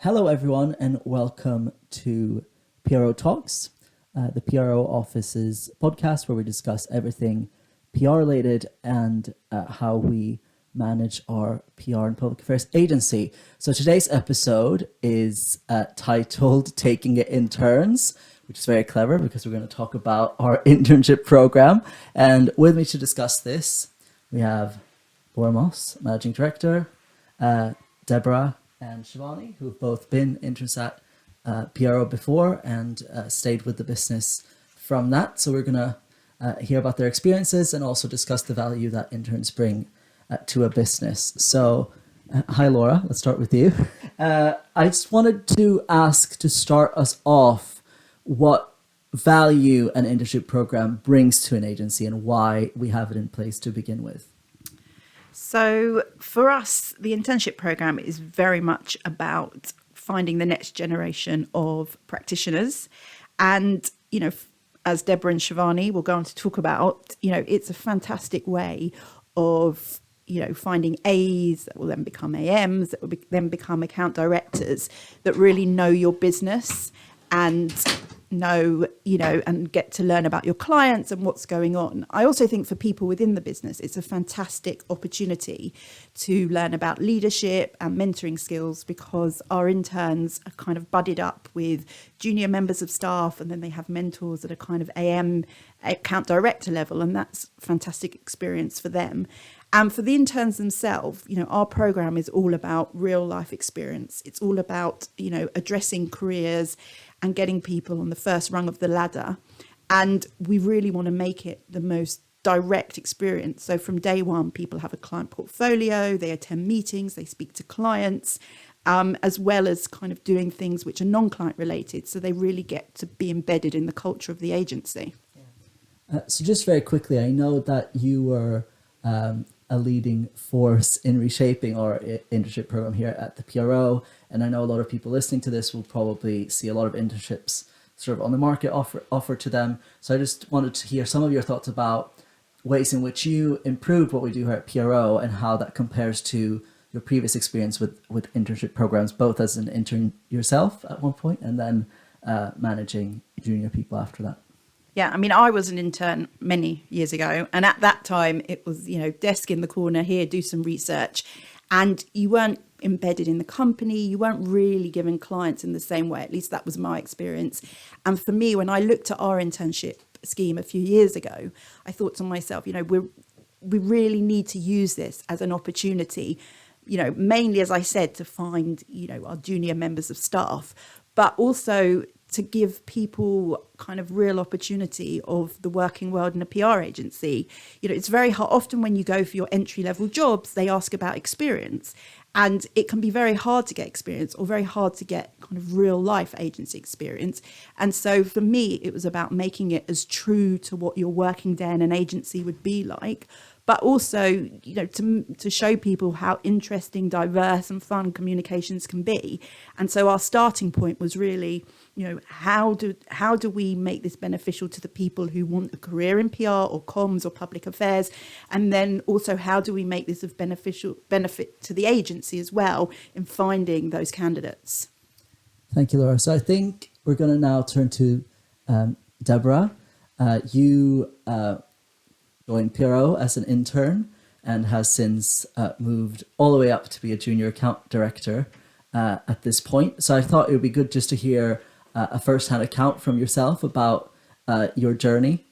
Hello, everyone, and welcome to PRO Talks, the PRO office's podcast where we discuss everything PR related and how we manage our PR and public affairs agency. So today's episode is titled Taking It in Turns, which is very clever because we're going to talk about our internship program. And with me to discuss this, we have Laura Moss, Managing Director, Deborah and Shivani, who've both been interns at PRO before and stayed with the business from that. So we're going to hear about their experiences and also discuss the value that interns bring to a business. So hi, Laura, let's start with you. I just wanted to ask to start us off what value an internship program brings to an agency and why we have it in place to begin with. So for us, the internship program is very much about finding the next generation of practitioners. And, as Deborah and Shivani will go on to talk about, it's a fantastic way of, finding A's that will then become AMs, that will then become account directors that really know your business and know, and get to learn about your clients and what's going on. I also think for people within the business, it's a fantastic opportunity to learn about leadership and mentoring skills because our interns are kind of budded up with junior members of staff, and then they have mentors at a kind of AM account director level, and that's a fantastic experience for them. And for the interns themselves, our program is all about real life experience. It's all about, addressing careers and getting people on the first rung of the ladder. And we really want to make it the most direct experience. So from day one, people have a client portfolio, they attend meetings, they speak to clients, as well as kind of doing things which are non-client related. So they really get to be embedded in the culture of the agency. So just very quickly, I know that you were a leading force in reshaping our internship program here at the PRO. And I know a lot of people listening to this will probably see a lot of internships sort of on the market offered to them. So I just wanted to hear some of your thoughts about ways in which you improved what we do here at PRO and how that compares to your previous experience with internship programs, both as an intern yourself at one point and then managing junior people after that. Yeah, I was an intern many years ago. And at that time, it was, desk in the corner here, do some research. And you weren't embedded in the company. You weren't really given clients in the same way. At least that was my experience. And for me, when I looked at our internship scheme a few years ago, I thought to myself, we really need to use this as an opportunity, mainly, as I said, to find, our junior members of staff, but also to give people kind of real opportunity of the working world in a PR agency. It's very hard. Often when you go for your entry level jobs, they ask about experience, and it can be very hard to get experience or very hard to get kind of real life agency experience. And so for me, it was about making it as true to what your working day in an agency would be like, but also, to show people how interesting, diverse and fun communications can be. And so our starting point was really, how do we make this beneficial to the people who want a career in PR or comms or public affairs? And then also, how do we make this of benefit to the agency as well in finding those candidates? Thank you, Laura. So I think we're going to now turn to Deborah. You joined PRO as an intern and has since moved all the way up to be a junior account director at this point. So I thought it would be good just to hear a first-hand account from yourself about your journey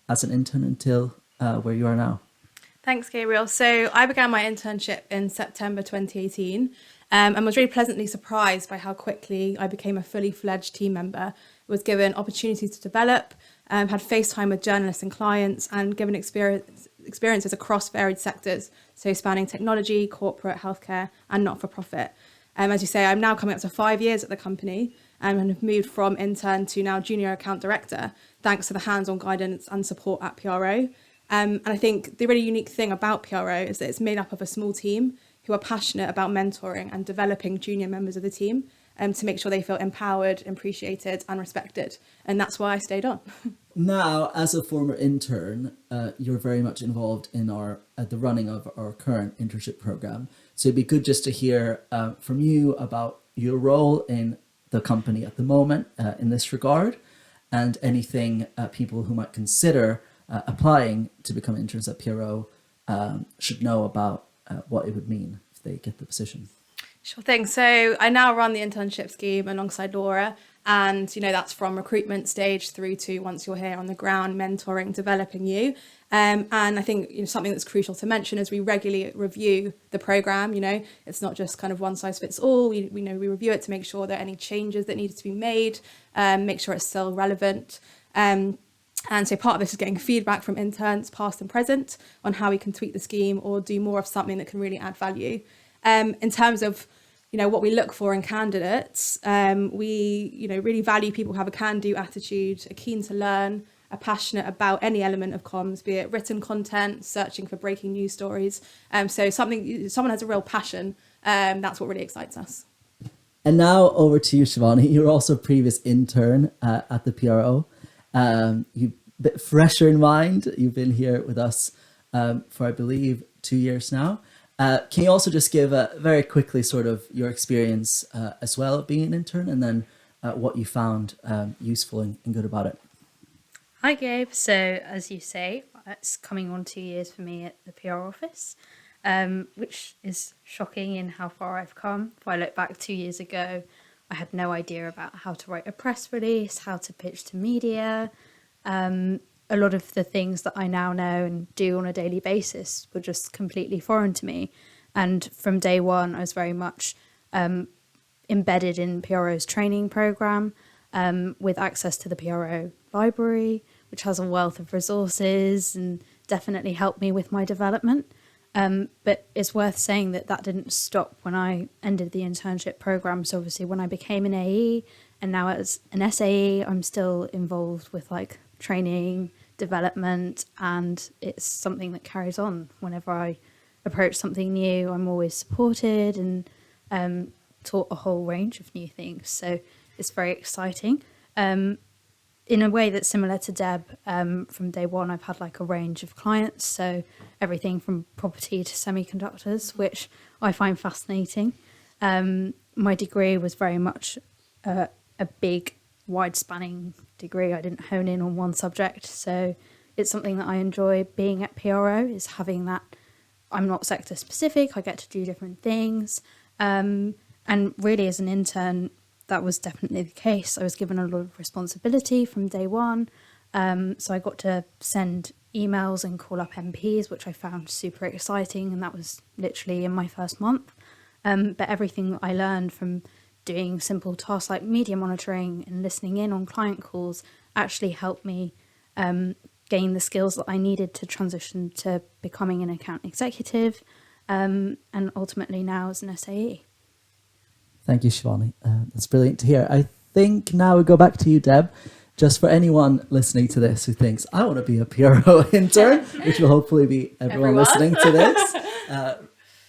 as an intern until where you are now. Thanks, Gabriel. So I began my internship in September 2018 and was really pleasantly surprised by how quickly I became a fully fledged team member, was given opportunities to develop, had face time with journalists and clients, and given experiences across varied sectors, so spanning technology, corporate, healthcare, and not-for-profit. As you say, I'm now coming up to 5 years at the company and have moved from intern to now junior account director, thanks to the hands-on guidance and support at PRO. And I think the really unique thing about PRO is that it's made up of a small team who are passionate about mentoring and developing junior members of the team. to make sure they feel empowered, appreciated and respected. And that's why I stayed on. Now, as a former intern, you're very much involved in the running of our current internship program. So it'd be good just to hear from you about your role in the company at the moment in this regard, and anything people who might consider applying to become interns at PRO should know about what it would mean if they get the position. Sure thing. So I now run the internship scheme alongside Laura, and that's from recruitment stage through to once you're here on the ground, mentoring, developing you. And I think something that's crucial to mention is we regularly review the program. It's not just kind of one size fits all. We review it to make sure there are any changes that needed to be made, make sure it's still relevant. And so part of this is getting feedback from interns, past and present, on how we can tweak the scheme or do more of something that can really add value. In terms of what we look for in candidates, we really value people who have a can-do attitude, are keen to learn, are passionate about any element of comms, be it written content, searching for breaking news stories. So someone has a real passion. That's what really excites us. And now over to you, Shivani. You're also a previous intern at the PRO. You're a bit fresher in mind. You've been here with us for, I believe, 2 years now. Can you also just give very quickly sort of your experience as well of being an intern, and then what you found useful and good about it? Hi Gabe, so as you say, it's coming on 2 years for me at the PR office, which is shocking in how far I've come. If I look back 2 years ago, I had no idea about how to write a press release, how to pitch to media. A lot of the things that I now know and do on a daily basis were just completely foreign to me. And from day one, I was very much embedded in PRO's training program, with access to the PRO library, which has a wealth of resources and definitely helped me with my development. But it's worth saying that didn't stop when I ended the internship program. So obviously when I became an AE and now as an SAE, I'm still involved with training, development, and it's something that carries on. Whenever I approach something new, I'm always supported and taught a whole range of new things. So it's very exciting. In a way that's similar to Deb, from day one, I've had a range of clients. So everything from property to semiconductors, which I find fascinating. My degree was very much a big, wide-spanning degree. I didn't hone in on one subject. So it's something that I enjoy being at PRO, is having that. I'm not sector specific. I get to do different things. And really as an intern, that was definitely the case. I was given a lot of responsibility from day one. So I got to send emails and call up MPs, which I found super exciting. And that was literally in my first month. But everything that I learned from doing simple tasks like media monitoring and listening in on client calls actually helped me gain the skills that I needed to transition to becoming an account executive, and ultimately now as an SAE. Thank you, Shivani. That's brilliant to hear. I think now we go back to you, Deb. Just for anyone listening to this who thinks, I want to be a PRO intern, which will hopefully be everyone listening to this.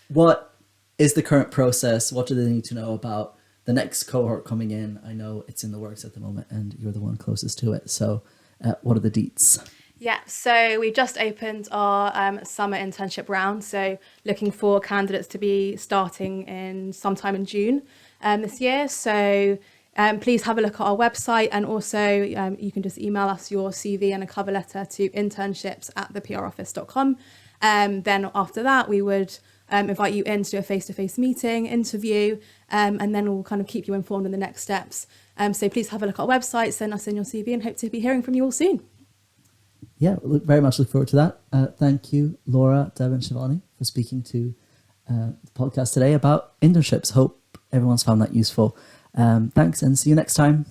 What is the current process? What do they need to know about the next cohort coming in? I know it's in the works at the moment and you're the one closest to it. So what are the deets? Yeah, so we just opened our summer internship round. So looking for candidates to be starting in sometime in June this year. So please have a look at our website, and also you can just email us your CV and a cover letter to internships@theproffice.com. Then after that, we would invite you in to do a face-to-face meeting, interview, and then we'll kind of keep you informed on the next steps. So please have a look at our website, send us in your CV, and hope to be hearing from you all soon. Yeah, very much look forward to that. Thank you, Laura, Deb and Shivani, for speaking to the podcast today about internships. Hope everyone's found that useful. Thanks, and see you next time.